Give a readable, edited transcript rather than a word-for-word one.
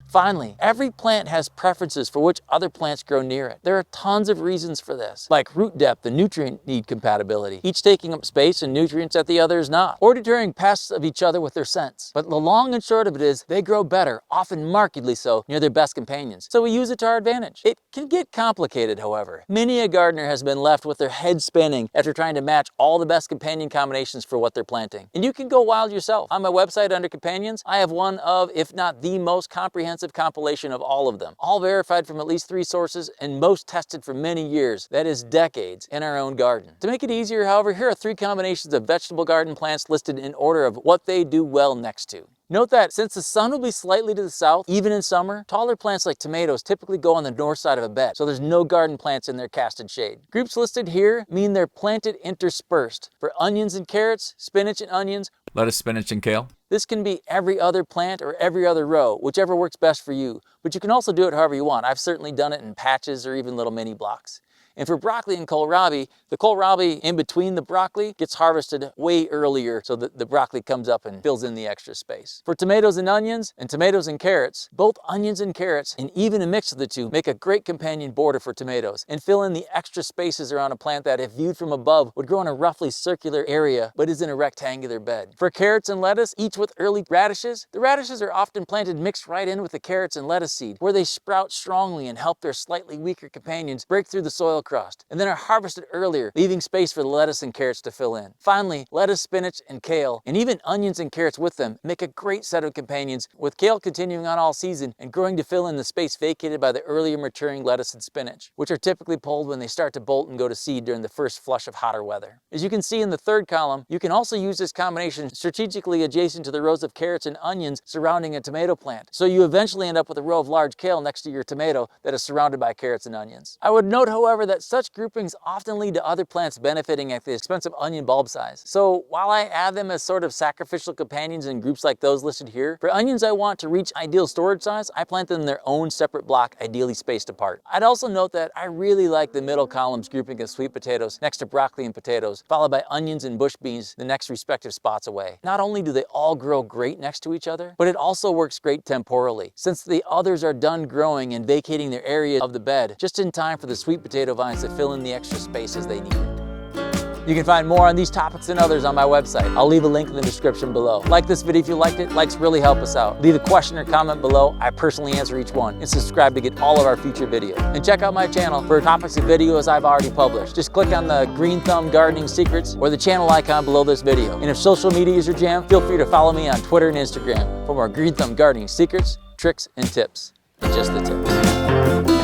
Finally, every plant has preferences for which other plants grow near it. There are tons of reasons for this, like root depth and nutrient need compatibility, each taking up space and nutrients that the other is not, or deterring pests of each other with their scents. But the long and short of it is, they grow better, often markedly so, near their best companions. So we use it to our advantage. It can get complicated, however. Many a gardener has been left with their head spinning after trying to match all the best companion combinations for what they're planting. And you can go wild yourself. On my website under companions, I have one of, if not the most comprehensive compilation of all of them, all verified from at least 3 sources and most tested for many years, that is decades, in our own garden. To make it easier, however, here are 3 combinations of vegetable garden plants listed in order of what they do well next to. Note that since the sun will be slightly to the south, even in summer, taller plants like tomatoes typically go on the north side of a bed, so there's no garden plants in their casted shade. Groups listed here mean they're planted interspersed. For onions and carrots, spinach and onions, lettuce, spinach, and kale. This can be every other plant or every other row, whichever works best for you, but you can also do it however you want. I've certainly done it in patches or even little mini blocks. And for broccoli and kohlrabi, the kohlrabi in between the broccoli gets harvested way earlier so that the broccoli comes up and fills in the extra space. For tomatoes and onions, and tomatoes and carrots, both onions and carrots, and even a mix of the two, make a great companion border for tomatoes and fill in the extra spaces around a plant that, if viewed from above, would grow in a roughly circular area but is in a rectangular bed. For carrots and lettuce, each with early radishes, the radishes are often planted mixed right in with the carrots and lettuce seed, where they sprout strongly and help their slightly weaker companions break through the soil crust, and then are harvested earlier, leaving space for the lettuce and carrots to fill in. Finally, lettuce, spinach, and kale, and even onions and carrots with them, make a great set of companions, with kale continuing on all season and growing to fill in the space vacated by the earlier maturing lettuce and spinach, which are typically pulled when they start to bolt and go to seed during the first flush of hotter weather. As you can see in the third column, you can also use this combination strategically adjacent to the rows of carrots and onions surrounding a tomato plant, so you eventually end up with a row of large kale next to your tomato that is surrounded by carrots and onions. I would note, however, that such groupings often lead to other plants benefiting at the expense of onion bulb size. So while I add them as sort of sacrificial companions in groups like those listed here, for onions I want to reach ideal storage size, I plant them in their own separate block, ideally spaced apart. I'd also note that I really like the middle column's grouping of sweet potatoes next to broccoli and potatoes, followed by onions and bush beans the next respective spots away. Not only do they all grow great next to each other, but it also works great temporally, since the others are done growing and vacating their area of the bed just in time for the sweet potato vines to fill in the extra spaces they needed. You can find more on these topics and others on my website. I'll leave a link in the description below. Like this video if you liked it. Likes really help us out. Leave a question or comment below. I personally answer each one. And subscribe to get all of our future videos. And check out my channel for topics and videos I've already published. Just click on the green thumb gardening secrets or the channel icon below this video. And if social media is your jam, feel free to follow me on Twitter and Instagram for more green thumb gardening secrets, tricks, and tips. And just the tips.